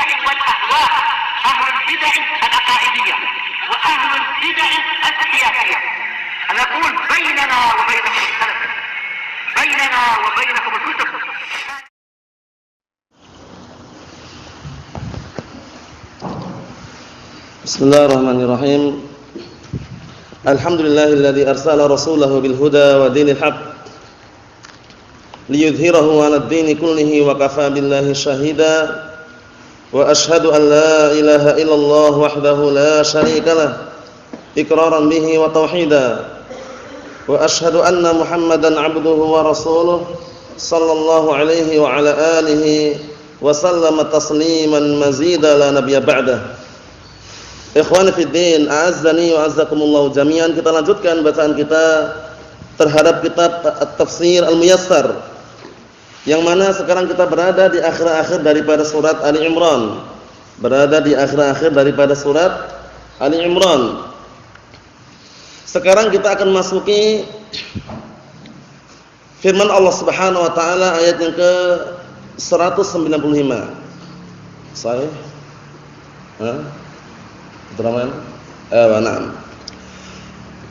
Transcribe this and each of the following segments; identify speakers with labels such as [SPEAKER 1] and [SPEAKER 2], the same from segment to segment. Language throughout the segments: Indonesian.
[SPEAKER 1] البدع والأهواء، أهل البدع العقائدية وأهل البدع السياسية. نقول بيننا وبينكم السلف، بيننا وبينكم الكتب.
[SPEAKER 2] بسم الله الرحمن الرحيم. الحمد لله الذي أرسل رسوله بالهدى ودين الحق ليظهره على الدين كله وكفى بالله شهيدا وأشهد أن لا إله إلا الله وحده لا شريك له إقرارا به وتوحيدا وأشهد أن محمدا عبده ورسوله صلى الله عليه وعلى آله وسلم تسليما مزيدا لا نبي بعده. Ikhwani fi din, a'azzani wa a'azzakumullah jami'an. Kita lanjutkan bacaan kita terhadap kitab At-Tafsir Al-Muyassar, yang mana sekarang kita berada di akhir-akhir daripada surat Ali Imran. Berada di akhir-akhir daripada surat Ali Imran. Sekarang kita akan masuki firman Allah Subhanahu wa taala ayat yang ke 195. Sahih? Abdurrahman? Na'am.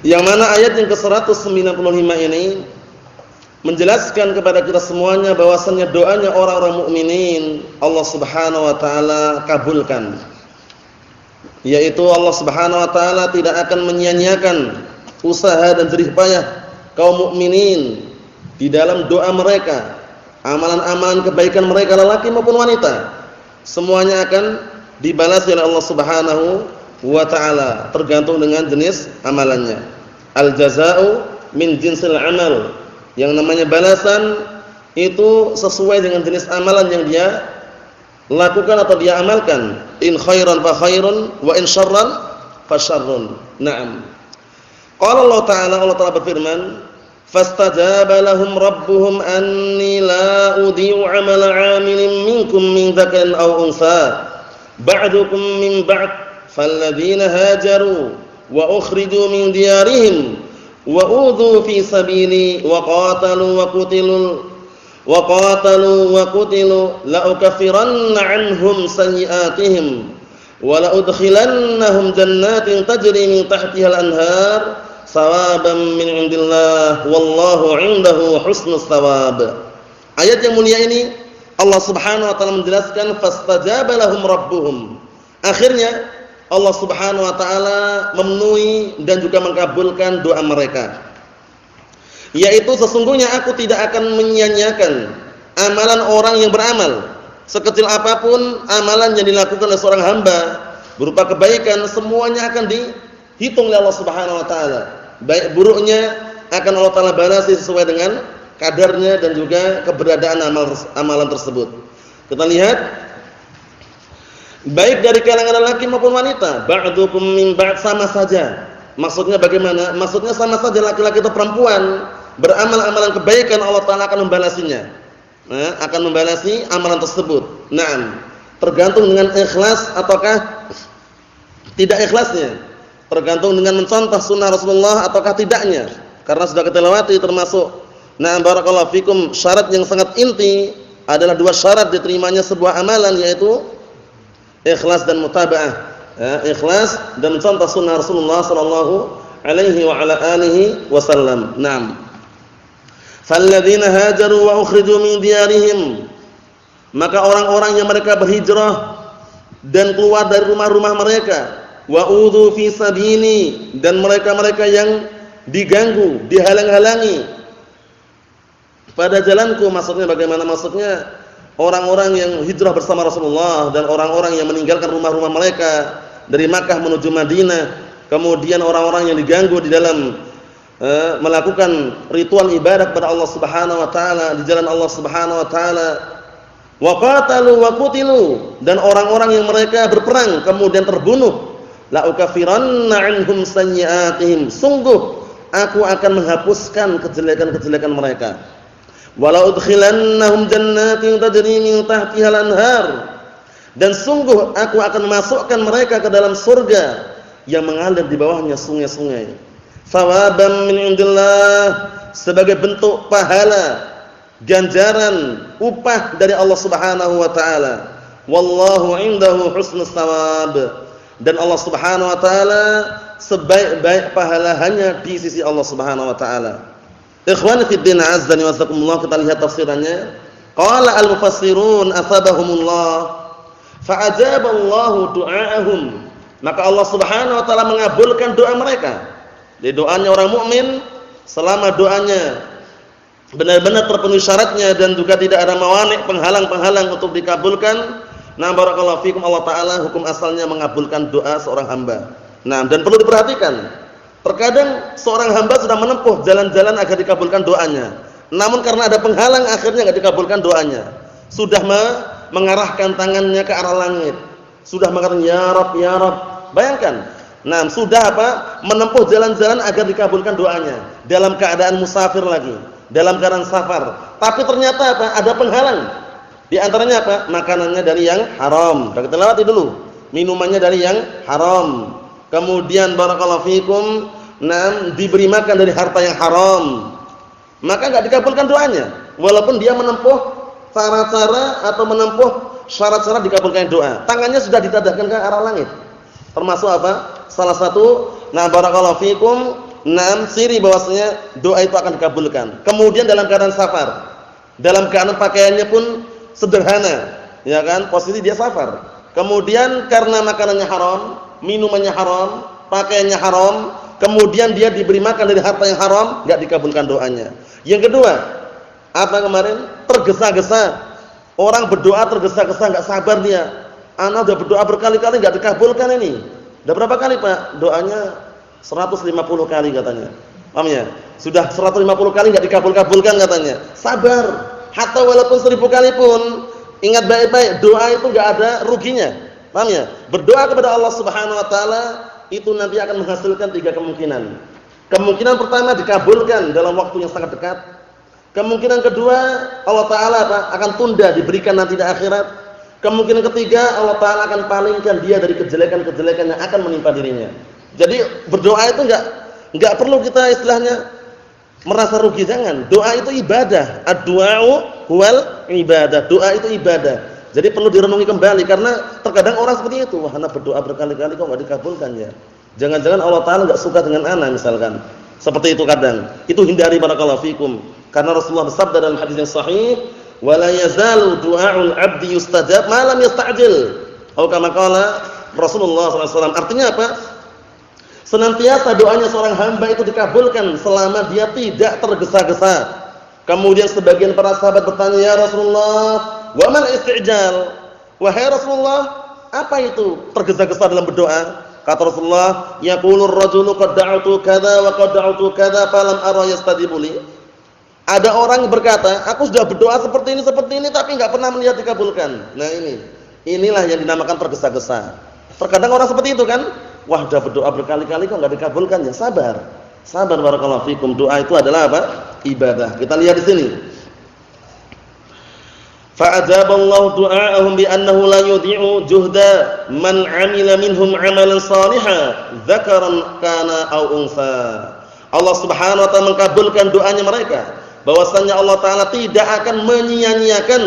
[SPEAKER 2] Yang mana ayat yang ke-195 ini menjelaskan kepada kita semuanya bahwasannya doanya orang-orang mukminin Allah Subhanahu wa taala kabulkan. Yaitu Allah Subhanahu wa taala tidak akan menyia-nyiakan usaha dan jerih payah kaum mukminin di dalam doa mereka, amalan-amalan kebaikan mereka lelaki maupun wanita. Semuanya akan dibalas oleh Allah Subhanahu wa ta'ala, tergantung dengan jenis amalannya. Al-jaza'u min jinsil amal. Yang namanya balasan itu sesuai dengan jenis amalan yang dia lakukan atau dia amalkan. In khairan fa khairun wa in syarran fa syarrun. Naam. Qala Allah Ta'ala berfirman, fastajaba lahum rabbuhum anni la udhi'u 'amala 'amilin minkum min dzakarin aw untha ba'dukum min ba'd فالذين هاجروا وأخرجوا من ديارهم وأوذوا في سبيلي وقاتلوا وقتلوا لأكفرن عنهم سيئاتهم ولأدخلنهم جنات تجري من تحتها الأنهار ثوابا من عند الله والله عنده حسن الثواب. Ayat yang mulia ini Allah Subhanahu wa taala menjelaskan fastajaba lahum rabbuhum. Akhirnya Allah Subhanahu wa taala memenuhi dan juga mengabulkan doa mereka. Yaitu sesungguhnya aku tidak akan menyia-nyiakan amalan orang yang beramal. Sekecil apapun amalan yang dilakukan oleh seorang hamba berupa kebaikan, semuanya akan dihitung oleh Allah Subhanahu wa taala. Baik buruknya akan Allah taala balasi sesuai dengan kadarnya dan juga keberadaan amalan tersebut. Kita lihat baik dari kalangan lelaki maupun wanita, ba'dukum min ba'd, sama saja. Maksudnya bagaimana? Maksudnya sama saja laki-laki atau perempuan beramal amalan kebaikan, Allah taala akan membalasinya. Akan membalasi amalan tersebut. Naam. Tergantung dengan ikhlas ataukah tidak ikhlasnya. Tergantung dengan mencontoh sunnah Rasulullah ataukah tidaknya. Karena sudah kita lewati termasuk na'am barakallahu fikum, syarat yang sangat inti adalah dua syarat diterimanya sebuah amalan, yaitu ikhlas dan mutaba'ah. Ikhlas dan contoh sunnah Rasulullah sallallahu alaihi wa ala alihi wasallam. Naam. Falladzina hajaru wa ukhriju min diyarihim, maka orang-orang yang mereka berhijrah dan keluar dari rumah-rumah mereka, wa udzu fi sabili, dan mereka-mereka yang diganggu, dihalang-halangi pada jalanku. Maksudnya bagaimana? Maksudnya orang-orang yang hijrah bersama Rasulullah dan orang-orang yang meninggalkan rumah-rumah mereka dari Makkah menuju Madinah, kemudian orang-orang yang diganggu di dalam melakukan ritual ibadah kepada Allah Subhanahu wa taala di jalan Allah Subhanahu wa taala, wa qatalu wa qutilu, dan orang-orang yang mereka berperang kemudian terbunuh, la ukaffiranna anhum sayyi'atihim, sungguh aku akan menghapuskan kejelekan-kejelekan mereka. Walau udkhilannahum jannatin tajri min tahtiha al-anhar, dan sungguh aku akan masukkan mereka ke dalam surga yang mengalir di bawahnya sungai-sungai. Thawaban min indillah, sebagai bentuk pahala, ganjaran, upah dari Allah Subhanahu wa taala. wallahu 'indahu husnus thawab. Dan Allah Subhanahu wa taala sebaik-baik pahala hanya di sisi Allah Subhanahu wa taala. Ikhwani fid din, azzani wa jazakumullah, kita lihat tafsirannya. Qala al-mufassirun asabahumullah fa'ajaballahu du'aahum. Maka Allah Subhanahu wa taala mengabulkan doa mereka. Di doanya orang mukmin, selama doanya benar-benar terpenuhi syaratnya dan juga tidak ada mawani', penghalang-penghalang untuk dikabulkan. Nah, barakallahu fikum, Allah taala hukum asalnya mengabulkan doa seorang hamba. Nah, dan perlu diperhatikan, terkadang seorang hamba sudah menempuh jalan-jalan agar dikabulkan doanya, namun karena ada penghalang akhirnya enggak dikabulkan doanya. Sudah mengarahkan tangannya ke arah langit, sudah mengatakan ya Rabb ya Rabb. Bayangkan, nah sudah menempuh jalan-jalan agar dikabulkan doanya dalam keadaan musafir lagi, dalam keadaan safar, tapi ternyata ada penghalang. Di antaranya makanannya dari yang haram, kita lewati dulu. Minumannya dari yang haram. Kemudian barakallahu fikum, diberi makan dari harta yang haram. Maka enggak dikabulkan doanya, walaupun dia menempuh cara-cara atau menempuh syarat-syarat dikabulkan doa. Tangannya sudah ditadahkan ke arah langit. Termasuk salah satu barakallahu fikum, ciri bahwasanya doa itu akan dikabulkan. Kemudian dalam keadaan safar, dalam keadaan pakaiannya pun sederhana, ya kan? Posisi dia safar. Kemudian karena makanannya haram, minumannya haram, pakaiannya haram, kemudian dia diberi makan dari harta yang haram, enggak dikabulkan doanya. Yang kedua, kemarin? Tergesa-gesa. Orang berdoa tergesa-gesa, enggak sabar dia. Ana udah berdoa berkali-kali enggak dikabulkan ini. Udah berapa kali, Pak? Doanya 150 kali katanya. Paham ya? Sudah 150 kali enggak dikabul-kabulkan katanya. Sabar. Hatta walaupun 1000 kali pun, ingat baik-baik, doa itu enggak ada ruginya. Paham ya? Berdoa kepada Allah Subhanahu wa taala itu nanti akan menghasilkan 3 kemungkinan. Kemungkinan pertama dikabulkan dalam waktu yang sangat dekat. Kemungkinan kedua, Allah taala akan tunda, diberikan nanti di akhirat. Kemungkinan ketiga, Allah taala akan palingkan dia dari kejelekan-kejelekan yang akan menimpa dirinya. Jadi berdoa itu enggak perlu kita istilahnya merasa rugi, jangan. Doa itu ibadah. Ad-du'a'u huwal ibadah. Doa itu ibadah. Jadi perlu direnungi kembali, karena terkadang orang seperti itu, wah ana berdoa berkali-kali kok enggak dikabulkan ya. Jangan-jangan Allah taala enggak suka dengan ana misalkan. Seperti itu kadang. Itu hindari, barakallahu fikum. Karena Rasulullah bersabda dalam hadis yang sahih, "Wa la yazalu du'a'ul 'abdi yustajab ma lam yasta'jil." Atau kama qala Rasulullah SAW. Artinya apa? Senantiasa doanya seorang hamba itu dikabulkan selama dia tidak tergesa-gesa. Kemudian sebagian para sahabat bertanya, "Ya Rasulullah, wa mal isti'jal?" Wahai Rasulullah, apa itu tergesa-gesa dalam berdoa? Kata Rasulullah, "Yaqulur rajulu qad da'utu kadza wa qad da'utu kadza falam ara yastajibu li." Ada orang yang berkata, "Aku sudah berdoa seperti ini tapi enggak pernah melihat dikabulkan." Nah, inilah yang dinamakan tergesa-gesa. Terkadang orang seperti itu kan, wah sudah berdoa berkali-kali kok enggak dikabulkan, ya sabar. Sabar, barakallahu fikum. Doa itu adalah ibadah. Kita lihat di sini. Fa'ajaballahu du'aahum bi annahu la yudhi'u juhda man 'amila minhum 'amalan shalihan dzakaran kana aw unsa. Allah Subhanahu wa taala mengabulkan doanya mereka, bahwasanya Allah taala tidak akan menyia-nyiakan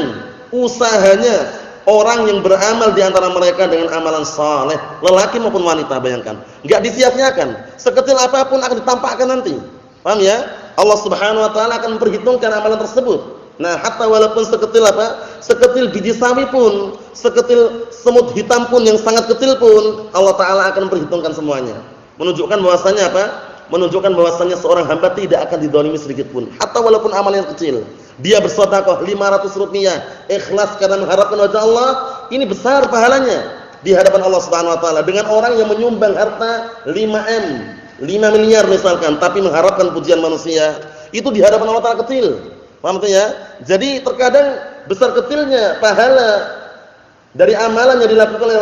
[SPEAKER 2] usahanya orang yang beramal di antara mereka dengan amalan saleh, lelaki maupun wanita. Bayangkan, enggak disia-siakan. Sekecil apapun akan ditampakkan nanti. Paham ya? Allah Subhanahu wa taala akan memperhitungkan amalan tersebut. Nah, hatta walaupun seketil biji sawi pun, seketil semut hitam pun yang sangat kecil pun, Allah taala akan memperhitungkan semuanya. Menunjukkan bahwasanya Menunjukkan bahwasanya seorang hamba tidak akan didolimi sedikit pun, hatta walaupun amal yang kecil. Dia bersedekah 500 rupiah, ikhlas karena mengharapkan wajah Allah, ini besar pahalanya di hadapan Allah Subhanahu wa taala, dengan orang yang menyumbang harta 5 miliar misalkan, tapi mengharapkan pujian manusia. Itu di hadapan Allah taala kecil. Paham ya? Jadi terkadang besar kecilnya pahala dari amalan yang dilakukan oleh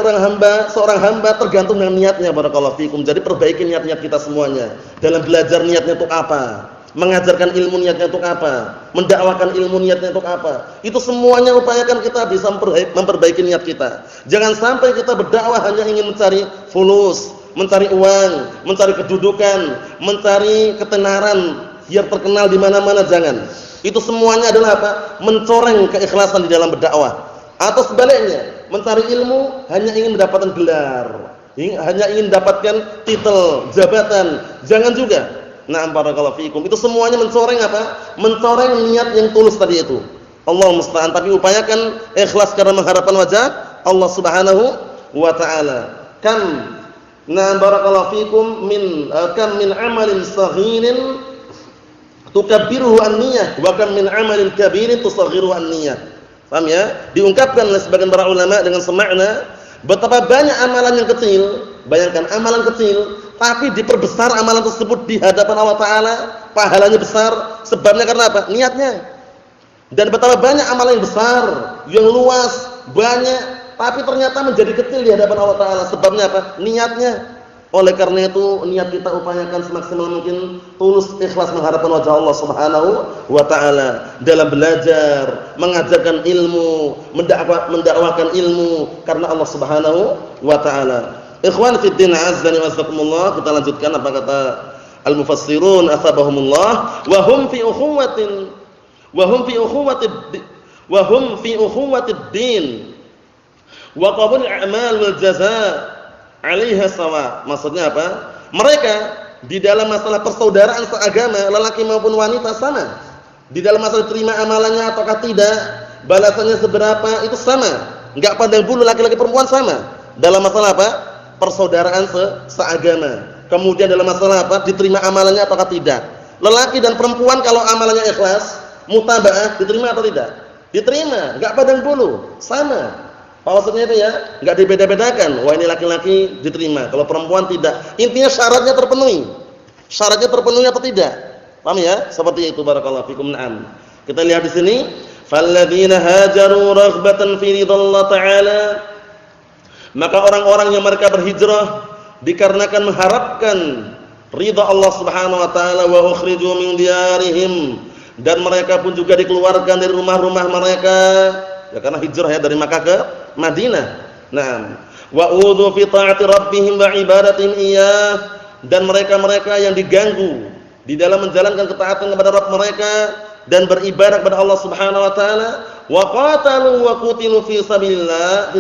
[SPEAKER 2] seorang hamba tergantung dengan niatnya, barakallahu fikum. Jadi perbaiki niat-niat kita semuanya. Dalam belajar niatnya untuk apa? Mengajarkan ilmu niatnya untuk apa? Mendakwakan ilmu niatnya untuk apa? Itu semuanya upayakan kita bisa memperbaiki niat kita. Jangan sampai kita berdakwah hanya ingin mencari fulus, mencari uang, mencari kedudukan, mencari ketenaran biar terkenal di mana-mana, jangan. Itu semuanya adalah mencoreng keikhlasan di dalam berdakwah. Atau sebaliknya, mencari ilmu hanya ingin mendapatkan gelar, hanya ingin mendapatkan titel, jabatan. Jangan juga. Na'am barakallahu fikum. Itu semuanya mencoreng apa? Mencoreng niat yang tulus tadi itu. Allah musta'an, tapi upayakan ikhlas karena mengharapkan wajah Allah Subhanahu wa taala. Na'am barakallahu fikum kam min amalin saghirin tukabbiruhu an-niyyah wa kam min amalin kabirin tusaghiruhu an-niyyah. Paham ya? Diungkapkan oleh sebagian para ulama dengan semakna, betapa banyak amalan yang kecil, bayangkan amalan kecil tapi diperbesar amalan tersebut di hadapan Allah taala, pahalanya besar. Sebabnya karena apa? Niatnya. Dan betapa banyak amalan yang besar, yang luas, banyak, tapi ternyata menjadi kecil di hadapan Allah taala. Sebabnya apa? Niatnya. Oleh karena itu niat kita upayakan semaksimal mungkin tulus ikhlas mengharapkan wajah Allah Subhanahu wa taala dalam belajar, mengajarkan ilmu, mendakwakan ilmu karena Allah Subhanahu wa taala. Ikhwan fi din azza wa jazakumullah, kita lanjutkan apa kata al-mufassirun athabahumullah, wa hum fi ukhuwatid din wa qabul a'mal wal jazaa 'alaiha sawa. Maksudnya apa? Mereka di dalam masalah persaudaraan seagama, lelaki maupun wanita sama. Di dalam masalah terima amalannya ataukah tidak, balasannya seberapa, itu sama. Enggak pandang bulu laki-laki perempuan sama. Dalam masalah apa? Persaudaraan seagama. Kemudian dalam masalah apa? Diterima amalannya ataukah tidak. Lelaki dan perempuan kalau amalannya ikhlas, mutaba'ah, diterima atau tidak? Diterima, enggak pandang bulu, sama. Maksudnya itu ya, enggak dibeda-bedakan. Wah, ini laki-laki diterima, kalau perempuan tidak. Intinya syaratnya terpenuhi. Syaratnya terpenuhi atau tidak? Paham ya? Seperti itu barakallahu fikum. Na'am. Kita lihat di sini, falladzina hajaru raghbatan fi ridallah ta'ala. Maka orang-orang yang mereka berhijrah dikarenakan mengharapkan ridha Allah Subhanahu wa taala, wa ukhriju min diyarihim, dan mereka pun juga dikeluarkan dari rumah-rumah mereka. Ya karena hijrah ya dari Makkah ke Madinah. Naam. Wa udhu fi ta'ati rabbihim wa ibadatihim iyyah, dan mereka-mereka yang diganggu di dalam menjalankan ketaatan kepada Rabb mereka dan beribadah kepada Allah Subhanahu wa taala, wa qatalu wa qutilu fi sabilillah,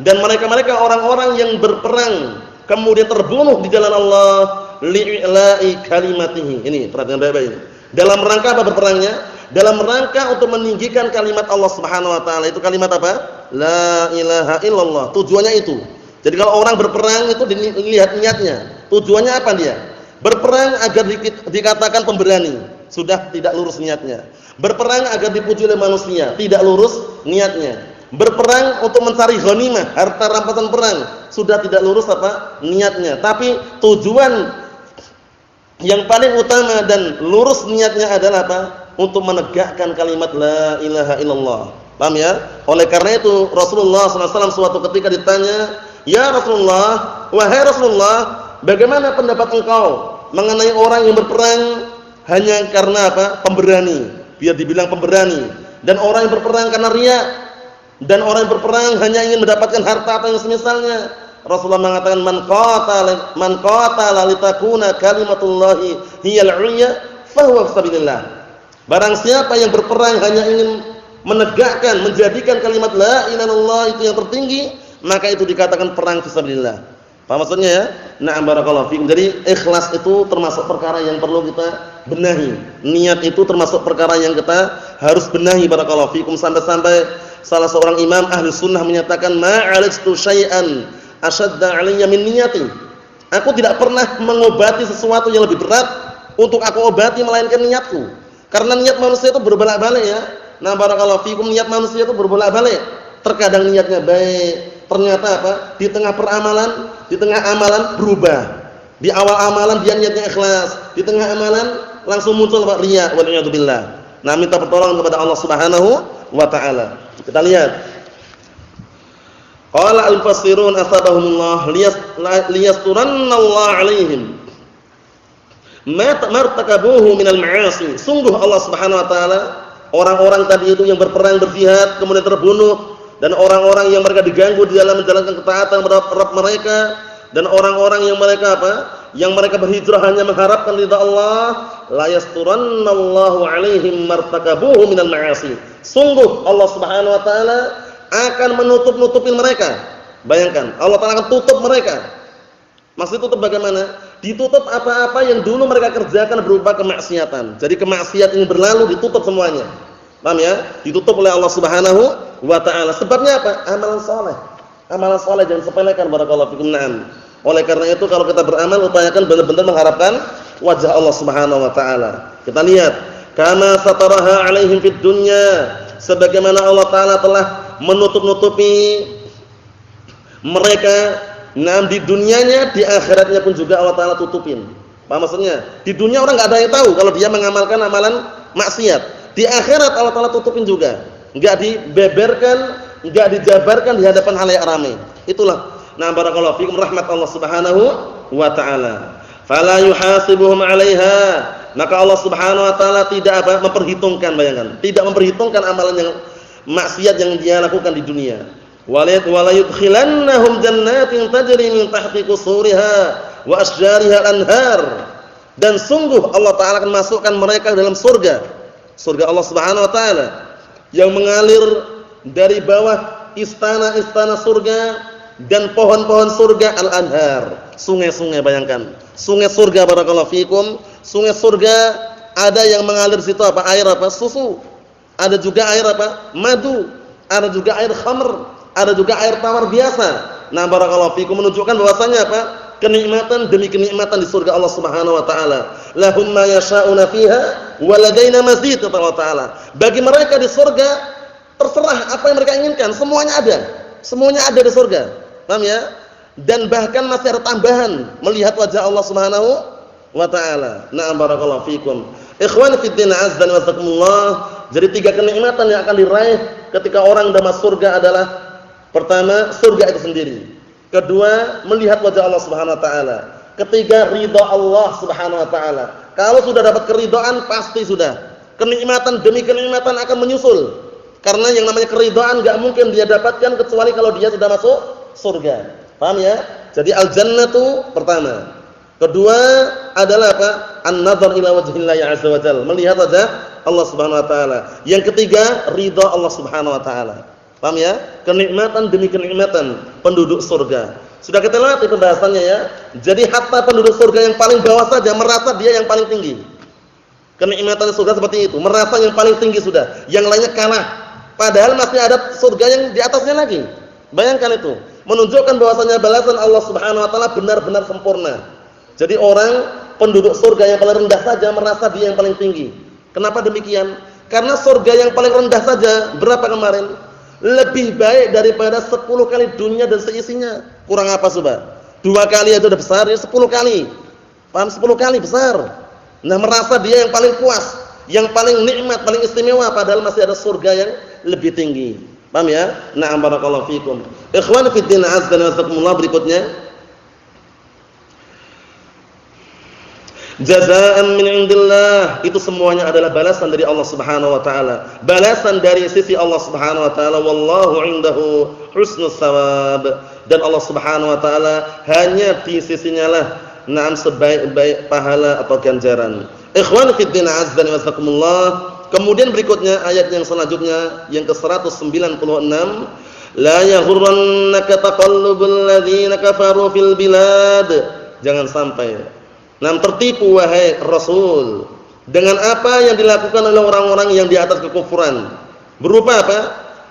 [SPEAKER 2] dan mereka-mereka orang-orang yang berperang kemudian terbunuh di jalan Allah, li'ila'i kalimatihi. Ini perhatian baik-baik ini. Dalam rangka apa berperangnya? Dalam rangka untuk meninggikan kalimat Allah Subhanahu wa taala. Itu kalimat apa? La ilaha illallah. Tujuannya itu. Jadi kalau orang berperang itu dilihat niatnya. Tujuannya apa dia? Berperang agar dikatakan pemberani. Sudah tidak lurus niatnya. Berperang agar dipuji oleh manusia. Tidak lurus niatnya. Berperang untuk mencari ghanimah, harta rampasan perang. Sudah tidak lurus apa? Niatnya. Tapi tujuan yang paling utama dan lurus niatnya adalah apa? Untuk menegakkan kalimat la ilaha illallah. Paham ya? Oleh karena itu Rasulullah SAW suatu ketika ditanya, "Ya Rasulullah, wahai Rasulullah, bagaimana pendapat engkau mengenai orang yang berperang hanya karena apa? Pemberani." Biar dibilang pemberani. Dan orang yang berperang karena riya. Dan orang yang berperang hanya ingin mendapatkan harta atau yang semisalnya. Rasulullah mengatakan, man qatala litakuna kalimatullahi hiyal 'ulya fa huwa fi sabilillah. Barang siapa yang berperang hanya ingin menegakkan, menjadikan kalimat la ilaha illallah itu yang tertinggi, maka itu dikatakan perang fisabilillah. Paham maksudnya ya? Na'am barakallahu fikum. Jadi ikhlas itu termasuk perkara yang perlu kita benahi. Niat itu termasuk perkara yang kita harus benahi barakallahu fikum, sampai-sampai salah seorang imam ahli sunnah menyatakan, ma'alajtu syai'an asyadda 'alayya min niyati. Aku tidak pernah mengobati sesuatu yang lebih berat untuk aku obati melainkan niatku. Karena niat manusia itu berbolak-balik ya. Nah barakallahu fikum, niat manusia itu berbolak-balik. Terkadang niatnya baik, ternyata apa? Di tengah peramalan, di tengah amalan berubah. Di awal amalan dia niatnya ikhlas, di tengah amalan langsung muncul riya wal iyadu billah. Nah, minta pertolongan kepada Allah Subhanahu wa taala. Kita lihat. Qala al-mufassirun asabahumullah liyasturannallaha 'alaihim martakabuhu minal ma'asi. Sungguh Allah Subhanahu wa taala, orang-orang tadi itu yang berperang berjihad kemudian terbunuh, dan orang-orang yang mereka diganggu di dalam menjalankan ketaatan kepada Rabb mereka, dan orang-orang yang mereka apa? yang mereka berhijrah hanya mengharapkan ridha Allah, la yasturannallahu alaihim martakabuhu minal ma'asi. Sungguh Allah Subhanahu wa taala akan menutup-nutupin mereka. Bayangkan, Allah taala akan tutup mereka. Maksud tutup bagaimana? Ditutup apa-apa yang dulu mereka kerjakan berupa kemaksiatan. Jadi kemaksiatan ini berlalu, ditutup semuanya. Paham ya? Ditutup oleh Allah Subhanahu wa taala. Sebabnya apa? Amalan saleh. Amalan saleh jangan sepelekan, barakallahu fikum. Naam. Oleh karena itu kalau kita beramal upayakan benar-benar mengharapkan wajah Allah Subhanahu wa taala. Kita lihat, kama sataraha alaihim fid dunya, sebagaimana Allah taala telah menutup-nutupi mereka di dunianya, di akhiratnya pun juga Allah taala tutupin. Apa maksudnya? Di dunia orang enggak ada yang tahu kalau dia mengamalkan amalan maksiat. Di akhirat Allah taala tutupin juga. Enggak dibeberkan, enggak dijabarkan di hadapan halayak ramai. Itulah barakallahu fikum rahmat Allah Subhanahu wa taala. Fala yuhasibuhum 'alaiha. Maka Allah Subhanahu wa taala tidak memperhitungkan, bayangkan, tidak memperhitungkan amalan yang maksiat yang dia lakukan di dunia. Wala yudkhilannahum jannatin tajri min tahti qusuriha wa asjariha al-anhar. Dan sungguh Allah taala akan masukkan mereka ke dalam surga. Surga Allah Subhanahu wa taala yang mengalir dari bawah istana-istana surga dan pohon-pohon surga, al-anhar, sungai-sungai. Bayangkan, sungai surga, barakallahu fikum. Sungai surga ada yang mengalir situ apa? Air apa? Susu. Ada juga air apa? Madu. Ada juga air khamr, ada juga air tawar biasa. Barakallahu fikum, menunjukkan bahwasanya apa? Kenikmatan demi kenikmatan di surga Allah Subhanahu wa taala. Lahum ma yasha'una fiha wa ladaina mazid, kata Allah taala. Bagi mereka di surga terserah apa yang mereka inginkan, semuanya ada. Semuanya ada di surga. Paham ya? Dan bahkan masih ada tambahan melihat wajah Allah Subhanahu wa taala. Na'am, barakallahu fikum. Ikhwan fi din, azza wa jazakumullah. Jadi 3 kenikmatan yang akan diraih ketika orang sudah masuk surga adalah: pertama, surga itu sendiri. Kedua, melihat wajah Allah Subhanahu wa taala. Ketiga, ridha Allah Subhanahu wa taala. Kalau sudah dapat keridhaan, pasti sudah kenikmatan demi kenikmatan akan menyusul. Karena yang namanya keridhaan enggak mungkin dia dapatkan kecuali kalau dia sudah masuk surga. Paham ya? Jadi al-jannatu pertama. Kedua adalah apa? An-nazar ila wajhillahi azza wa jalla, melihat wajah Allah Subhanahu wa taala. Yang ketiga, ridha Allah Subhanahu wa taala. Paham ya? Kenikmatan demi kenikmatan penduduk surga. Sudah kita lihat itu bahasannya ya. Jadi hatta penduduk surga yang paling bawah saja merasa dia yang paling tinggi. Kenikmatan surga seperti itu, merasa yang paling tinggi sudah, yang lainnya kalah. Padahal masih ada surga yang di atasnya lagi. Bayangkan itu, menunjukkan bahwasanya balasan Allah Subhanahu wa taala benar-benar sempurna. Jadi orang penduduk surga yang paling rendah saja merasa dia yang paling tinggi. Kenapa demikian? Karena surga yang paling rendah saja berapa kemarin? Lebih baik daripada 10 kali dunia dan seisinya. Kurang apa coba? 2 kali aja udah besar, ya 10 kali. Paham? 10 kali besar. Nah, merasa dia yang paling puas, yang paling nikmat, paling istimewa, padahal masih ada surga yang lebih tinggi. Paham ya? Na'am, barakallahu fikum. Ikhwan fi din, azza wa jalla, berikutnya. Jazaa'an min 'indillah, itu semuanya adalah balasan dari Allah Subhanahu wa taala. Balasan dari sisi Allah Subhanahu wa taala, wallahu 'indahu husnus shawab. Dan Allah Subhanahu wa taala hanya di sisinya lah sebaik-baik pahala atau ganjaran. Ikhwan fi din, azza wa jalla. Kemudian berikutnya ayat yang selanjutnya yang ke-196, la yaghurrannaka taqallubul ladzina kafaru fil bilad. Jangan sampai tertipu wahai Rasul dengan apa yang dilakukan oleh orang-orang yang di atas kekufuran. Berupa apa?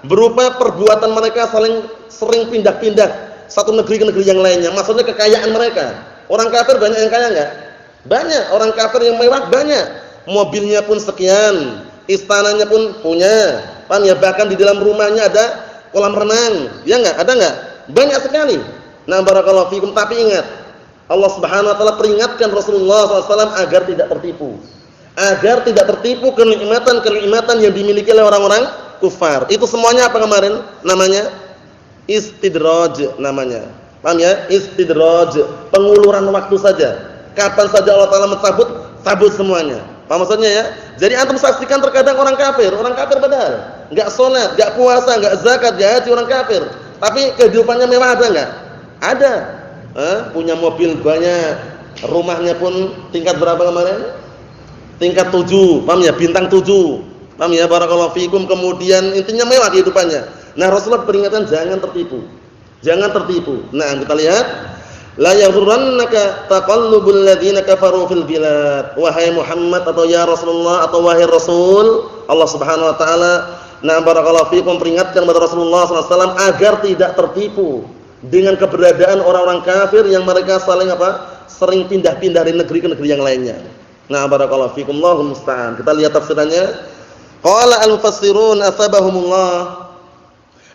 [SPEAKER 2] Berupa perbuatan mereka saling sering pindah-pindah satu negeri ke negeri yang lainnya. Maksudnya kekayaan mereka. Orang kafir banyak yang kaya enggak? Banyak. Orang kafir yang mewah banyak. Mobilnya pun sekian, istananya pun punya. Paham ya? Bahkan di dalam rumahnya ada kolam renang. Ya enggak? Ada enggak? Banyak sekali. Nah, barakallahu fikum. Tapi ingat, Allah Subhanahu wa taala peringatkan Rasulullah SAW agar tidak tertipu. Agar tidak tertipu kenikmatan-kenikmatan yang dimiliki oleh orang-orang kufar. Itu semuanya apa kemarin? Namanya istidraj namanya. Paham ya? Istidraj, penguluran waktu saja. Kapan saja Allah taala mencabut, cabut semuanya. Paham maksudnya ya? Jadi antum saksikan terkadang orang kafir padahal enggak salat, enggak puasa, enggak zakat, enggak haji, orang kafir. Tapi kehidupannya mewah ada enggak? Ada. Punya mobil banyak, Rumahnya pun tingkat berapa kemarin? Tingkat 7, paham ya? Bintang 7. Paham ya? Barakallahu fikum. Kemudian intinya mewah kehidupannya. Nah, Rasulullah peringatkan jangan tertipu. Jangan tertipu. Nah, kita lihat, la yaghurrannaka taqallubul ladzina kafaru fil bilad. Wahai Muhammad atau ya Rasulullah atau wahai Rasul, Allah Subhanahu wa taala, nah barakallahu fikum, peringatkan kepada Rasulullah sallallahu alaihi wasallam agar tidak tertipu dengan keberadaan orang-orang kafir yang mereka saling sering pindah-pindah dari negeri ke negeri yang lainnya. Nah, barakallahu fikum, Allahul musta'an. Kita lihat tafsirannya. Qala al-mufassirun asabahumullah.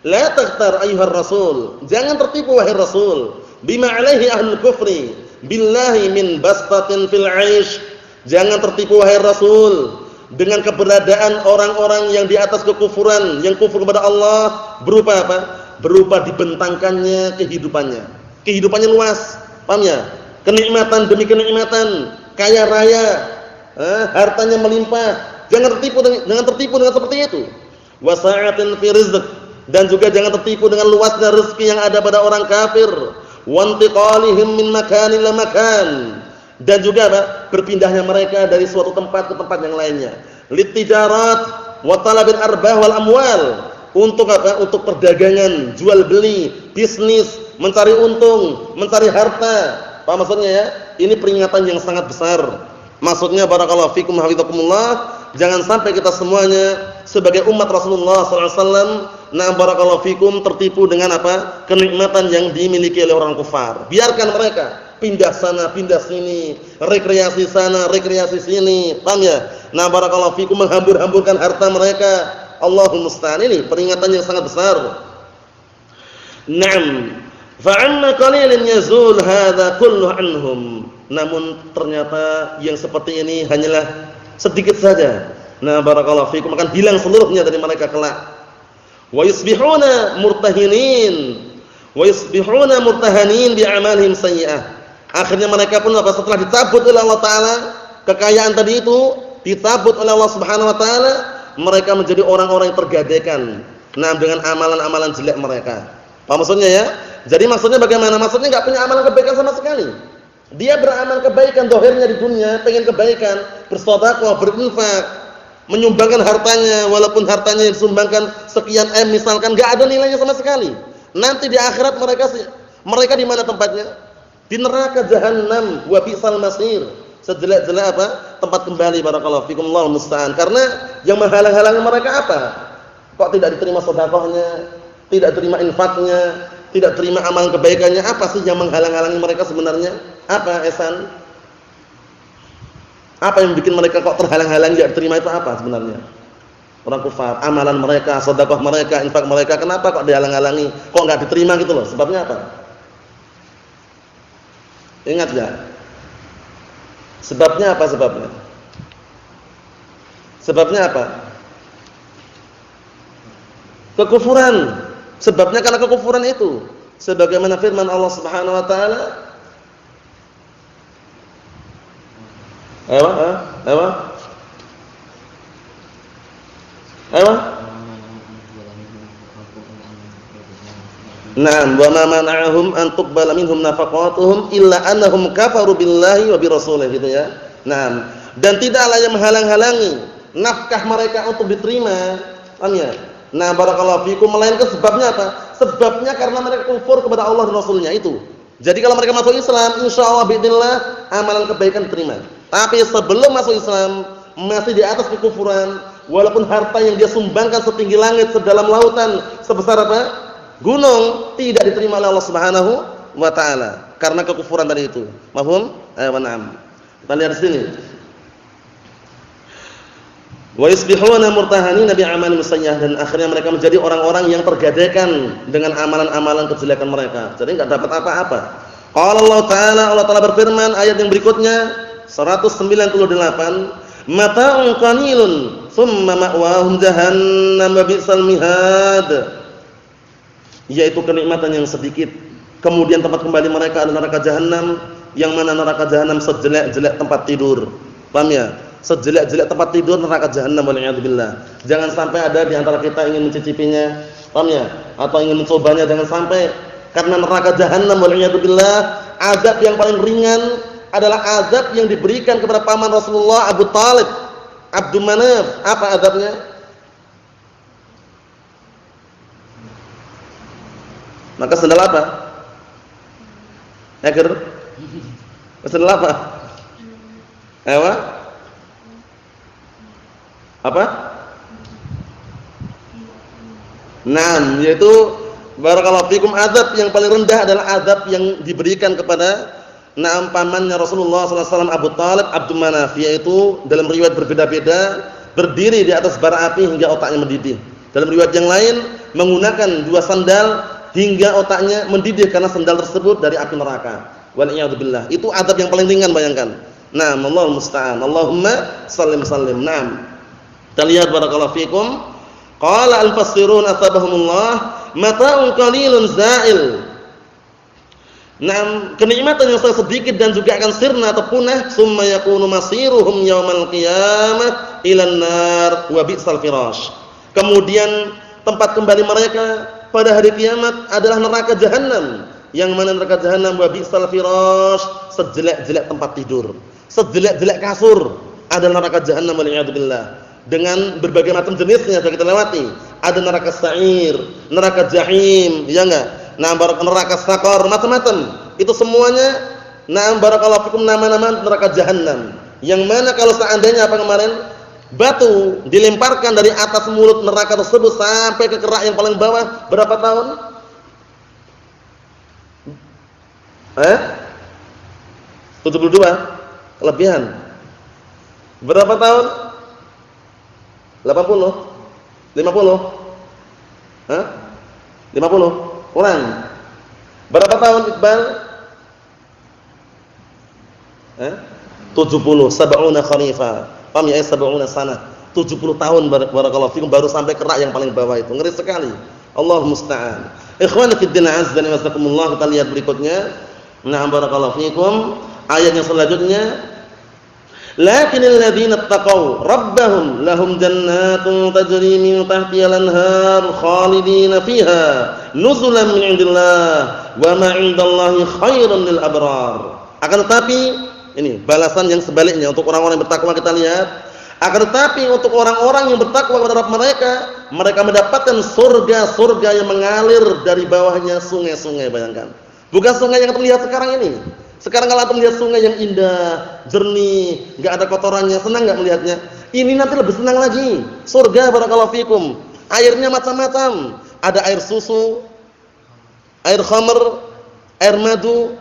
[SPEAKER 2] La taghtar ayyuhar rasul. Jangan tertipu wahai Rasul. Bima alaihi ahlul kufri billahi min bastatin fil 'aish. Jangan tertipu wahai Rasul dengan keberadaan orang-orang yang di atas kekufuran, yang kufur kepada Allah, berupa apa? Berupa dibentangkannya kehidupannya. Kehidupannya luas, paham ya? Kenikmatan demi kenikmatan, kaya raya, hartanya melimpah. Jangan tertipu dengan seperti itu. Wasa'atin fi rizq, dan juga jangan tertipu dengan luasnya rezeki yang ada pada orang kafir. Wantiqalihim min makanin ila makan, dan juga berpindahnya mereka dari suatu tempat ke tempat yang lainnya. Litijarat wa talabil arbah wal amwal, untuk apa? Untuk perdagangan, jual beli, bisnis, mencari untung, mencari harta. Apa maksudnya ya? Ini peringatan yang sangat besar. Maksudnya barakallahu fikum hafizakumullah, jangan sampai kita semuanya sebagai umat Rasulullah sallallahu alaihi wasallam, nah barakallahu fikum, tertipu dengan apa? Kenikmatan yang dimiliki oleh orang kafir. Biarkan mereka pindah sana, pindah sini, rekreasi sana, rekreasi sini. Paham ya? Nah barakallahu fikum, menghambur-hamburkan harta mereka. Allahul musta'an. Ini peringatan yang sangat besar. Naam. Fa'amma qalilin yazul hadza kullu anhum. Namun ternyata yang seperti ini hanyalah sedikit saja. Nah barakallahu fikum, akan hilang seluruhnya dari mereka kelak. Wa yusbihuna murtahinin wa yusbihuna murtahanin bi amalihim sayyi'ah. Akhirnya mereka pun setelah dicabut oleh Allah taala kekayaan tadi itu, dicabut oleh Allah Subhanahu wa taala, mereka menjadi orang-orang yang tergadaikan nah dengan amalan-amalan jelek mereka. Apa maksudnya ya? Jadi maksudnya bagaimana? Maksudnya enggak punya amalan kebaikan sama sekali. Dia beramal kebaikan zahirnya di dunia, pengen kebaikan, bersedekah, berinfak, menyumbangkan hartanya, walaupun hartanya yang disumbangkan sekian M misalkan, enggak ada nilainya sama sekali. Nanti di akhirat mereka di mana tempatnya? Di neraka jahanam, wa bi'sal masir. Sejelek-jelek apa? Tempat kembali, barakallahu fikum, Allahul musta'an. Karena yang menghalang-halangi mereka apa? Kok tidak diterima sedekahnya, tidak terima infaknya, tidak terima amalan kebaikannya? Apa sih yang menghalang-halangi mereka sebenarnya? Apa, Esan? Apa yang bikin mereka kok terhalang-halangi tidak terima itu apa sebenarnya? Orang kufar, amalan mereka, sedekah mereka, infak mereka, kenapa kok dihalang-halangi? Kok enggak diterima gitu loh? Sebabnya apa? Ingat enggak? Sebabnya apa sebabnya? Sebabnya apa? Kekufuran. Sebabnya karena kekufuran itu. Sebagaimana firman Allah Subhanahu wa taala, Naam, wa ma mana'ahum an tuqbala minhum nafaqatuhum illa annahum kafaru billahi wa birasulihi, gitu ya. Naam, dan tidaklah yang menghalang-halangi nafkah mereka untuk diterima. Paham ya? Nah, barakallahu fikum, melainkan sebabnya apa? Sebabnya karena mereka kufur kepada Allah dan Rasulnya itu. Jadi kalau mereka masuk Islam, insyaallah biidznillah amalan kebaikan diterima. Tapi sebelum masuk Islam, masih di atas kekufuran, walaupun harta yang dia sumbangkan setinggi langit, sedalam lautan, sebesar apa? Gunung, tidak diterima oleh Allah Subhanahu wa taala karena kekufuran tadi itu. Paham? Na'am. Kita lihat di sini. Wa yusbihuna murtahanina bi amalin sayyi'ah, dan akhirnya mereka menjadi orang-orang yang tergadaikan dengan amalan-amalan kejelekan mereka. Jadi enggak dapat apa-apa. Qala Allah taala, Allah taala berfirman ayat yang berikutnya 198, mata'un qalilun tsumma ma'wahum jahannam wa bi'sal mihad. Yaitu kenikmatan yang sedikit, kemudian tempat kembali mereka adalah neraka jahanam, yang mana neraka jahanam sejelek-jelek tempat tidur. Paham ya? Sejelek-jelek tempat tidur neraka jahanam, wal'iyadzubillah. Jangan sampai ada di antara kita ingin mencicipinya, paham ya? Atau ingin mencobanya, jangan sampai, karena neraka jahanam, wal'iyadzubillah, azab yang paling ringan, adalah azab yang diberikan kepada paman Rasulullah Abu Talib, Abdul Manaf. Apa azabnya? Maka sendal apa? Eger? Sendal apa? Ewa? Apa? Naam, yaitu barakallahu fikum, azab yang paling rendah adalah azab yang diberikan kepada naam pamannya Rasulullah SAW Abu Talib, Abdul Manaf, yaitu dalam riwayat berbeda-beda berdiri di atas bara api hingga otaknya mendidih. Dalam riwayat yang lain menggunakan 2 sandal hingga otaknya mendidih karena sandal tersebut dari api neraka. Wal'iyadzubillah. Itu azab yang paling ringan, bayangkan. Naam, Allahul musta'an. Allahumma sallim sallim. Naam. Kita lihat barakallahu fikum. Qala al-mufassirun asabahumullah mata'un qalilun za'il. Naam, kenikmatan yang sangat sedikit dan juga akan sirna atau punah. Summa yakunu masiruhum yaumal qiyamah ilan nar wa bi'sal firash. Kemudian tempat kembali mereka pada hari kiamat adalah neraka jahanam. Yang mana neraka jahanam wa bi'sal firash, sejelek-jelek tempat tidur, sejelek-jelek kasur adalah neraka jahanam wal'iyadzubillah. Dengan berbagai macam jenisnya sudah kita lewati. Ada neraka sa'ir, neraka jahim, ya enggak? Nah, neraka sakor, macam-macam. Itu semuanya barakallahu fikum nama-nama neraka jahanam. Yang mana kalau seandainya apa kemarin? Batu dilemparkan dari atas mulut neraka tersebut sampai ke kerak yang paling bawah, berapa tahun? 72 kelebihan. Berapa tahun? 80? 50? 50? Kurang. Berapa tahun Iqbal? 70, sab'una kharifa. Paham ya, 70 sana. 70 tahun barakallahu fikum baru sampai kerak yang paling bawah itu. Ngeri sekali. Allahul musta'an. Ikhwani fid din azza wa jazakumullah, kita lihat berikutnya. Na'am barakallahu fikum. Ayat yang selanjutnya. Lakinnal ladzina taqaw rabbahum lahum jannatun tajri min tahtiha al-anhar khalidina fiha nuzulan min 'indillah wa ma 'indallahi khairun lil abrar. Akan tetapi ini balasan yang sebaliknya untuk orang-orang yang bertakwa, kita lihat. Akan tetapi untuk orang-orang yang bertakwa kepada Rabb mereka, mereka mendapatkan surga-surga yang mengalir dari bawahnya sungai-sungai, bayangkan. Bukan sungai yang terlihat sekarang ini. Sekarang kalau antum lihat sungai yang indah, jernih, enggak ada kotorannya, senang enggak melihatnya? Ini nanti lebih senang lagi. Surga barakallahu fikum. Airnya macam-macam. Ada air susu, air khamr, air madu,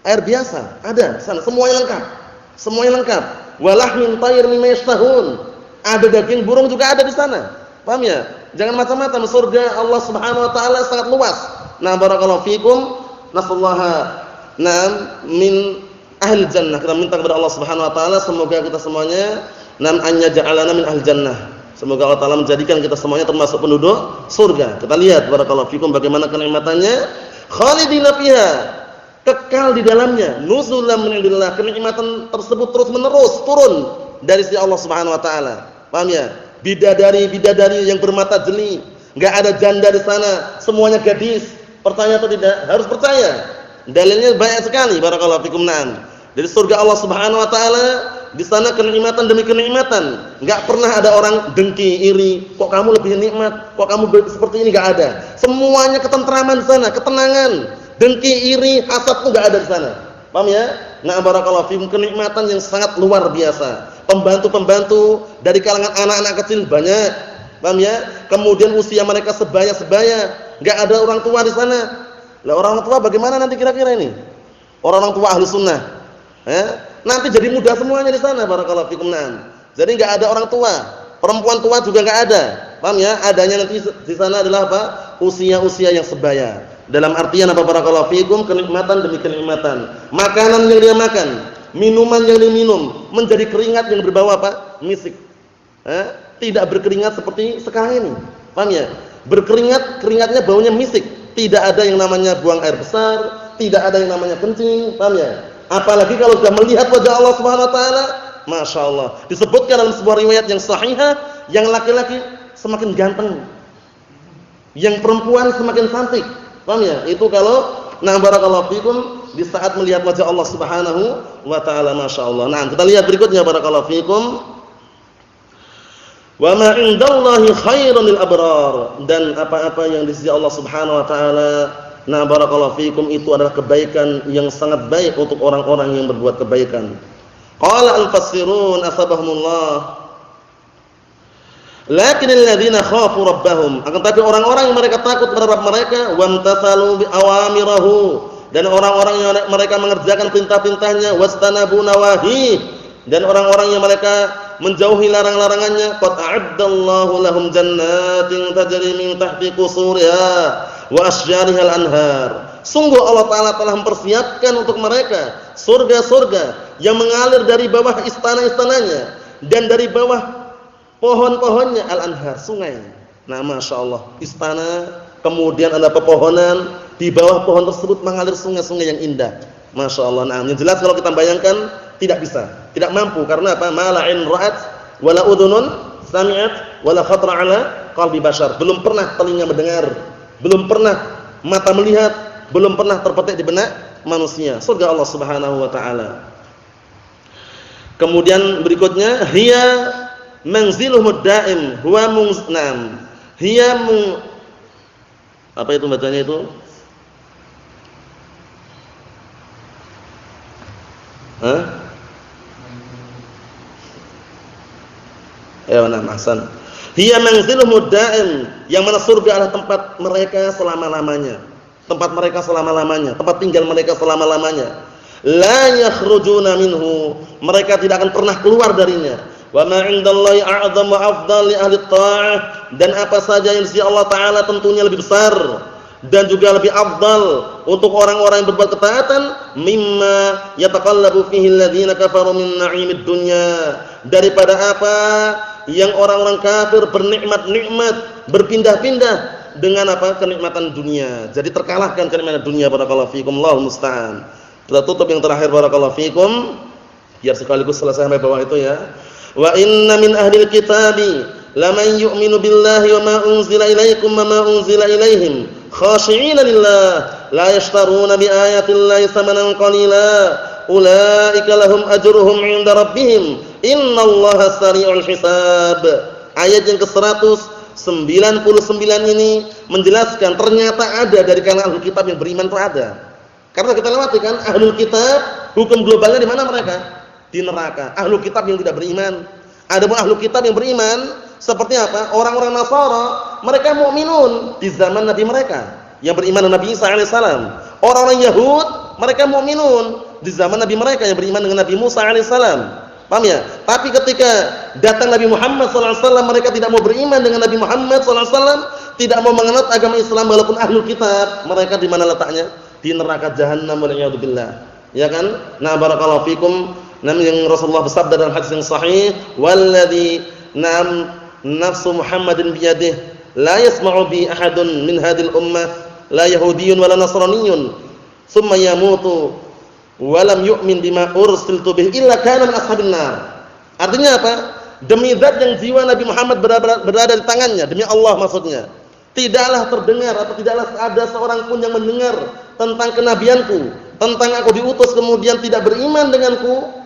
[SPEAKER 2] air biasa, ada di sana, semuanya lengkap. Semuanya lengkap. Walahmin tayr mimma yashtahun. Ada daging burung juga ada di sana. Paham ya? Jangan macam-macam. Surga Allah Subhanahu wa taala sangat luas. Nah, barakallahu fikum. Nasallaha min ahli jannah. Kita minta kepada Allah Subhanahu wa taala semoga kita semuanya an yaj'alana min ahli jannah. Semoga Allah taala menjadikan kita semuanya termasuk penduduk surga. Kita lihat barakallahu fikum bagaimana kenikmatannya. Khalidina fiha, kekal di dalamnya. Nuzulan min indillah, kenikmatan tersebut terus-menerus turun dari sisi Allah Subhanahu wa taala. Paham ya? Bidadari-bidadari yang bermata jeli, enggak ada janda di sana, semuanya gadis. Percaya atau tidak? Harus percaya. Dalilnya banyak sekali barakallahu fikum. Na'am. Dari surga Allah Subhanahu wa taala, di sana kenikmatan demi kenikmatan. Enggak pernah ada orang dengki, iri, kok kamu lebih nikmat, kok kamu seperti ini, enggak ada. Semuanya ketentraman di sana, ketenangan. Dengki, iri, hasad itu enggak ada di sana. Paham ya? Na'am barakallahu fikum, kenikmatan yang sangat luar biasa. Pembantu-pembantu dari kalangan anak-anak kecil banyak. Paham ya? Kemudian usia mereka sebaya-sebaya, enggak ada orang tua di sana. Lah orang tua bagaimana nanti kira-kira ini? Orang tua ahli sunnah. Nanti jadi muda semuanya di sana barakallahu fikum. Jadi enggak ada orang tua, perempuan tua juga enggak ada. Paham ya? Adanya nanti di sana adalah apa? Usia-usia yang sebaya. Dalam artian apa barakallahu fikum? Kenikmatan demi kenikmatan. Makanan yang dia makan, minuman yang dia minum menjadi keringat yang berbau apa? Misik. Tidak berkeringat seperti sekarang ini. Paham ya? Berkeringat, keringatnya baunya misik. Tidak ada yang namanya buang air besar, tidak ada yang namanya kencing, paham ya? Apalagi kalau sudah melihat wajah Allah Subhanahu wa taala, masyaallah. Disebutkan dalam sebuah riwayat yang sahihah, yang laki-laki semakin ganteng, yang perempuan semakin cantik. Paham ya? Itu kalau barakallahu fikum di saat melihat wajah Allah Subhanahu wa taala, masyaallah. Nah, kita lihat berikutnya barakallahu fikum. Wa ma 'indallahi khairun lil abrar, dan apa-apa yang di sisi Allah Subhanahu wa taala, nah barakallahu fikum, itu adalah kebaikan yang sangat baik untuk orang-orang yang berbuat kebaikan. Qala al-fassirun asbahumullah, lakinnal ladzina khafu rabbahum, akan tapi orang-orang yang mereka takut kepada Rabb mereka, wamtathalu bi awamirahu, dan orang-orang yang mereka mengerjakan perintah-perintahnya, wastanabu nawahi, dan orang-orang yang mereka menjauhi larang-larangannya, qad a'addallahu lahum jannatin tajri min tahti qusuriha wa asjarihal anhar. Sungguh Allah Ta'ala telah mempersiapkan untuk mereka surga-surga yang mengalir dari bawah istana-istananya dan dari bawah pohon-pohonnya, al-anhar, sungai. Nah, Masya Allah, istana, kemudian ada pepohonan, di bawah pohon tersebut mengalir sungai-sungai yang indah. Masya Allah. Nah, yang jelas kalau kita bayangkan, tidak bisa, tidak mampu, karena apa? Ma la 'ain ra'at wala udhunun sami'at wala khatara 'ala qalbi bashar. Belum pernah telinga mendengar, belum pernah mata melihat, belum pernah terpetik di benak manusia surga Allah Subhanahu wa taala. Kemudian berikutnya, hiya manziluhud da'im huwa munznam. Hiya apa itu bacanya itu? Hah? Ya, nah, ahsan. Hiya manziluhud da'im, yang mana surga adalah tempat mereka selama-lamanya. Tempat mereka selama-lamanya, tempat tinggal mereka selama-lamanya. La yakhrujuna minhu, mereka tidak akan pernah keluar darinya. Wa ma 'indallahi a'dhamu afdal li ahli ta'ah, dan apa saja yang di sisi Allah Ta'ala tentunya lebih besar dan juga lebih afdal untuk orang-orang yang berbuat ketaatan, mimma yataqallabu fihi alladziina kafaru min na'imid dunya, daripada apa yang orang-orang kafir bernikmat-nikmat, berpindah-pindah dengan apa? Kenikmatan dunia. Jadi terkalahkan kenikmatan dunia, barakallahu fikum, Allahul musta'an. Kita tutup yang terakhir, barakallahu fikum, biar sekaligus selesai sampai bawah itu ya. Wa inna min ahlil kitabi laman yu'minu billahi wa ma unzila ilaikum wa ma unzila ilaihim khashi'ina lillah la yashtaruna bi ayatillahi thamanan qalila ulaika lahum ajruhum 'inda rabbihim innallaha sari'ul hisab. Ayat yang ke-199 ini menjelaskan ternyata ada dari kalangan ahlul kitab yang beriman itu ada. Karena kita lewati kan, ahlul kitab hukum globalnya di mana mereka? Di neraka. Ahlul kitab yang tidak beriman. Adapun ahlul kitab yang beriman seperti apa? Orang-orang Nasara, mereka mukminun di zaman nabi mereka yang beriman dengan Nabi Isa alaihissalam. Orang-orang Yahud, mereka mukminun di zaman nabi mereka yang beriman dengan Nabi Musa alaihissalam. Paham ya? Tapi ketika datang Nabi Muhammad sallallahu alaihi wasallam, mereka tidak mau beriman dengan Nabi Muhammad sallallahu alaihi wasallam, tidak mau menganut agama Islam walaupun ahlul kitab. Mereka di mana letaknya? Di neraka jahanam, wal'iyadzubillah. Ya kan? Nah, barakallahu fikum. Namun yang Rasulullah bersabda dalam hadis yang sahih, walladzi nafsu Muhammadin biyadihi la yasma'u bi ahadun min hadhil ummah la yahudiyyun wala nasraniyyun thumma yamutu wa lam yu'min bima ursiltu bihi illa kana min ashabin nar. Artinya apa? Demi zat yang jiwa Nabi Muhammad berada di tangannya, demi Allah maksudnya, tidaklah terdengar atau tidaklah ada seorang pun yang mendengar tentang kenabianku, tentang aku diutus kemudian tidak beriman denganku,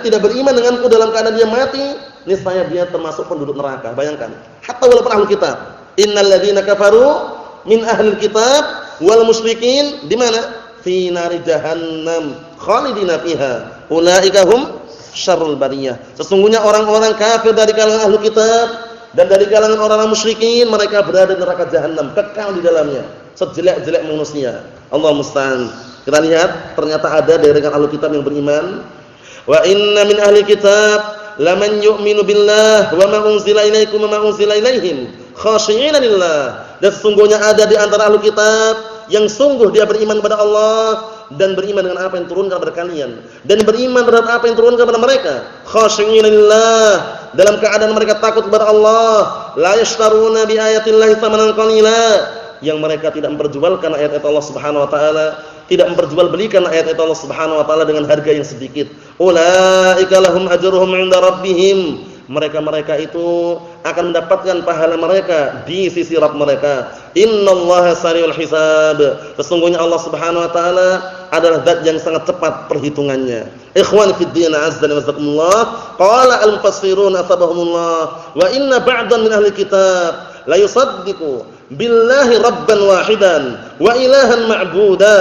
[SPEAKER 2] tidak beriman denganku dalam keadaan dia mati, niscaya dia termasuk penduduk neraka. Bayangkan, hatta walaupun ahlul kitab. Innal ladzina kafaru min ahlil kitab wal musyrikin di mana? Fi nari jahannam khalidina fiha. Ulaika hum syarrul bariyah. Sesungguhnya orang-orang kafir dari kalangan ahlul kitab dan dari kalangan orang-orang musyrikin, mereka berada di neraka jahanam, kekal di dalamnya, sejelek-jelek manusia. Allah musta'an. Kita lihat, ternyata ada dari kalangan ahlul kitab yang beriman. Wa inna min ahli kitab laman yu'minu billah wa ma unzila ilaikum wa ma unzila ilaihim khashi'ina lillah. Dan sesungguhnya ada di antara ahli kitab yang sungguh dia beriman kepada Allah dan beriman dengan apa yang turunkan kepada kalian dan beriman terhadap apa yang turunkan kepada mereka, khashi'ina lillah, dalam keadaan mereka takut kepada Allah, la yashtaruna bi ayatillahi thamanan qalila, yang mereka tidak memperjualkan ayat-ayat Allah Subhanahu wa taala, tidak memperjualbelikan ayat-ayat Allah Subhanahu wa taala dengan harga yang sedikit. Ulaika lahum ajruhum 'inda rabbihim, mereka-mereka itu akan mendapatkan pahala mereka di sisi Rabb mereka. Innallaha sari'ul hisab. Sesungguhnya Allah Subhanahu wa taala adalah zat yang sangat cepat perhitungannya. Ikhwan fid din, azza wa jazakumullah. Qala al-mufassirun asbahumullah wa inna ba'dan min ahli kitab la yusaddiqu billahi rabban wahidan wa ilahan ma'buda.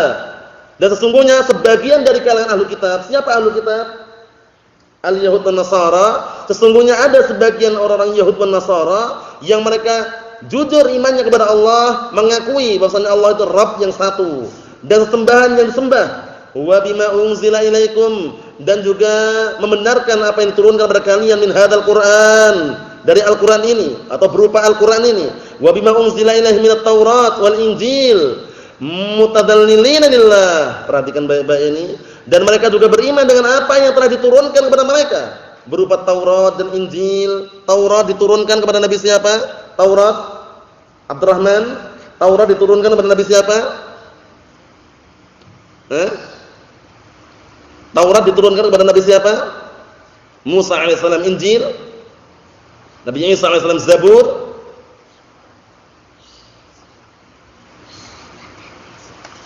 [SPEAKER 2] Dan sesungguhnya sebagian dari kalangan ahli kitab, siapa ahli kitab? Al-Yahud dan Nasara. Sesungguhnya ada sebagian orang-orang Yahud dan Nasara yang mereka jujur imannya kepada Allah, mengakui bahwasanya Allah itu Rabb yang satu dan sembahan yang disembah. Wa bima unzila ilaikum, dan juga membenarkan apa yang diturunkan kepada kalian min hadzal Qur'an, dari Al-Qur'an ini atau berupa Al-Qur'an ini. Wa bima unzila ilaihi minat Taurat wal Injil mutadallilina lillah. Perhatikan baik-baik ini. Dan mereka juga beriman dengan apa yang telah diturunkan kepada mereka berupa Taurat dan Injil. Taurat diturunkan kepada Nabi siapa? Taurat Abdurrahman. Taurat diturunkan kepada Nabi siapa? Taurat diturunkan kepada Nabi siapa? Musa alaihissalam. Injil Nabi Isa alaihissalam. Zabur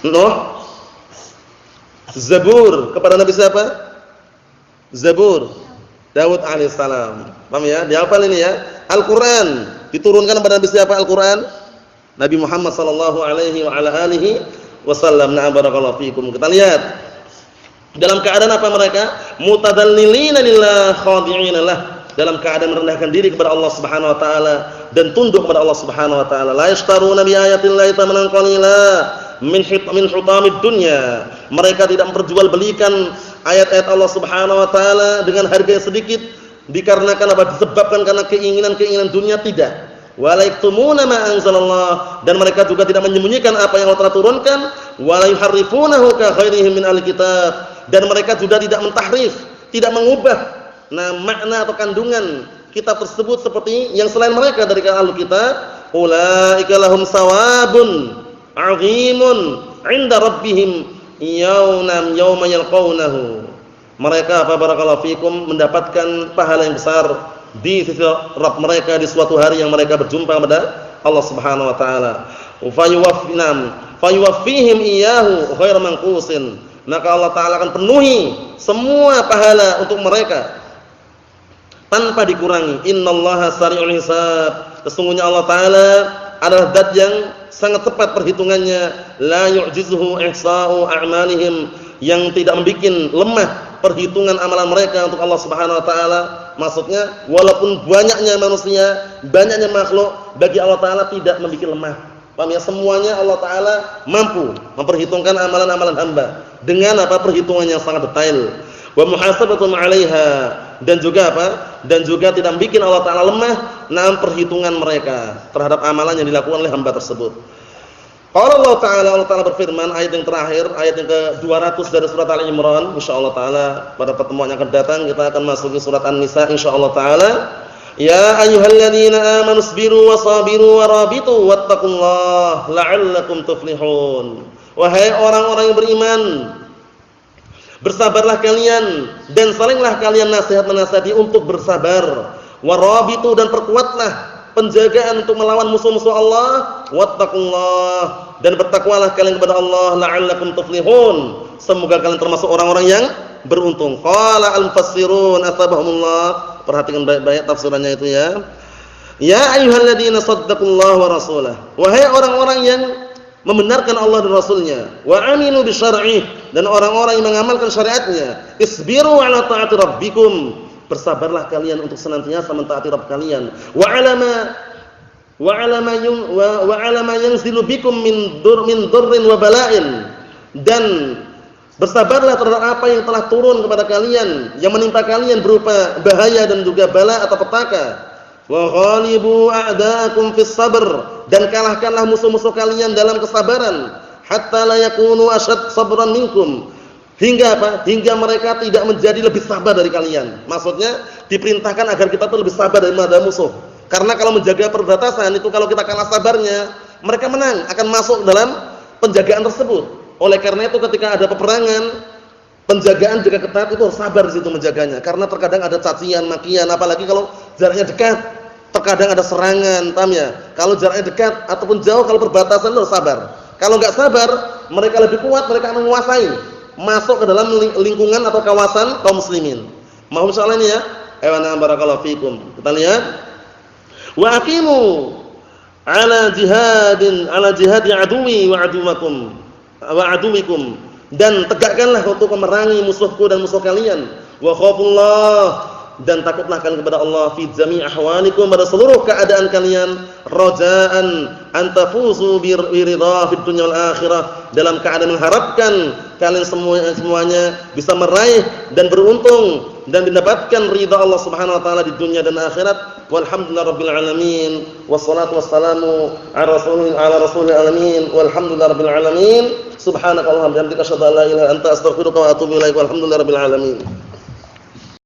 [SPEAKER 2] Nuh. Zabur kepada Nabi siapa? Zabur Daud alaihissalam. Paham ya? Dihafal ini ya. Al-Qur'an diturunkan kepada Nabi siapa? Al-Qur'an Nabi Muhammad sallallahu alaihi wa ala alihi wasallam. Na'am, barakallahu fikum. Kita lihat dalam keadaan apa mereka? Mutadallilina lillah khadi'ina lah. Dalam keadaan merendahkan diri kepada Allah Subhanahu wa taala dan tunduk kepada Allah Subhanahu wa taala. La yashtaruna bi ayatillahi thamanan qalila min hutamid dunya. Mereka tidak memperjualbelikan ayat-ayat Allah Subhanahu wa taala dengan harga yang sedikit dikarenakan apa? Disebabkan karena keinginan-keinginan dunia, tidak. Wala yaktumuna ma anzalallah, dan mereka juga tidak menyembunyikan apa yang Allah telah turunkan. Wala yuharrifunahu ka ghairihim min alkitab, dan mereka juga tidak mentahrif, tidak mengubah makna atau kandungan kitab tersebut seperti yang selain mereka dari kalangan ahli kitab. Ulaika lahum sawabun 'azimun 'inda rabbihim yauma yalqawnahu. Mereka apa barakallahu fikum mendapatkan pahala yang besar di sisi Rabb mereka di suatu hari yang mereka berjumpa kepada Allah Subhanahu wa taala. Fayuwaffihim iyyahu ghairu manqusin. Maka Allah taala akan penuhi semua pahala untuk mereka tanpa dikurangi. Innallaha sari'ul hisab. Sesungguhnya Allah taala adalah zat yang sangat cepat perhitungannya. La yu'jizuhu ihsa'u a'malihim, yang tidak membuat lemah perhitungan amalan mereka untuk Allah Subhanahu wa taala. Maksudnya walaupun banyaknya manusia, banyaknya makhluk, bagi Allah taala tidak membuat lemah. Paham ya? Semuanya Allah taala mampu memperhitungkan amalan-amalan hamba dengan apa? Perhitungan yang sangat detail. Wa muhasabatun 'alaiha, dan juga apa? Dan juga tidak membuat Allah taala lemah dalam perhitungan mereka terhadap amalan yang dilakukan oleh hamba tersebut. Qala Allah taala berfirman, ayat yang terakhir, ayat yang ke-200 dari surat Ali Imran. Insyaallah taala pada pertemuan yang akan datang kita akan masuki surat An-Nisa insyaallah taala. Ya ayyuhalladzina amanu sabiru wasabiru warabitu wattaqullaha la'allakum tuflihun. Wahai orang-orang yang beriman, bersabarlah kalian dan salinglah kalian nasihat-menasihati untuk bersabar. Warabitu, dan perkuatlah penjagaan untuk melawan musuh-musuh Allah. Wattaqullah, dan bertakwalah kalian kepada Allah. La'allakum tuflihun, semoga kalian termasuk orang-orang yang beruntung. Qala al-mufassirun asbahumullah. Perhatikan baik-baik tafsirannya itu ya. Ya ayyuhalladzina shaddaqallaha wa rasulahu. Wahai orang-orang yang membenarkan Allah dan Rasulnya, wa aminu bi syar'ih, dan orang-orang yang mengamalkan syariatnya. Isbiru ala ta'ati rabbikum, bersabarlah kalian untuk senantiasa mentaati Rabb kalian. Wa alama yanzilu bikum min durrin wa bala'in, dan bersabarlah terhadap apa yang telah turun kepada kalian, yang menimpa kalian berupa bahaya dan juga bala atau petaka. Wa ghalibu a'da'akum fis sabr, dan kalahkanlah musuh-musuh kalian dalam kesabaran. Hatta la yakunu ashad sabran minkum, hingga apa? Hingga mereka tidak menjadi lebih sabar dari kalian. Maksudnya diperintahkan agar kita tuh lebih sabar daripada musuh. Karena kalau menjaga perbatasan itu, kalau kita kalah sabarnya, mereka menang, akan masuk dalam penjagaan tersebut. Oleh karena itu ketika ada peperangan, Penjagaan jika ketat itu harus sabar di situ menjaganya, karena terkadang ada cacian, makian, apalagi kalau jaraknya dekat, terkadang ada serangan, paham ya? Kalau jaraknya dekat ataupun jauh, kalau perbatasan harus sabar. Kalau enggak sabar, mereka lebih kuat, mereka akan menguasai, masuk ke dalam lingkungan atau kawasan kaum muslimin. Mohon soal ini ya. Ayo barakallahu fikum. Kita lihat. Wa aqimu ala jihadi aduwi wa adumakum wa aduwikum, dan tegakkanlah untuk memerangi musuhku dan musuh kalian. Wa khafullah, dan takutlah kalian kepada Allah fi jami' ahwalikum, pada seluruh keadaan kalian, rajaan an tafuzu bi ridha fid dunya wal akhirah, dalam keadaan mengharapkan kalian semuanya bisa meraih dan beruntung dan mendapatkan ridha Allah Subhanahu wa taala di dunia dan akhirat. Walhamdulillahirabbil alamin, wassalatu wassalamu ala rasulil alamin, walhamdulillahirabbil alamin. Subhanakallahumma wa bihamdika asyhadu an la ilaha illa anta astaghfiruka wa atubu ilaik. Walhamdulillahirabbil alamin.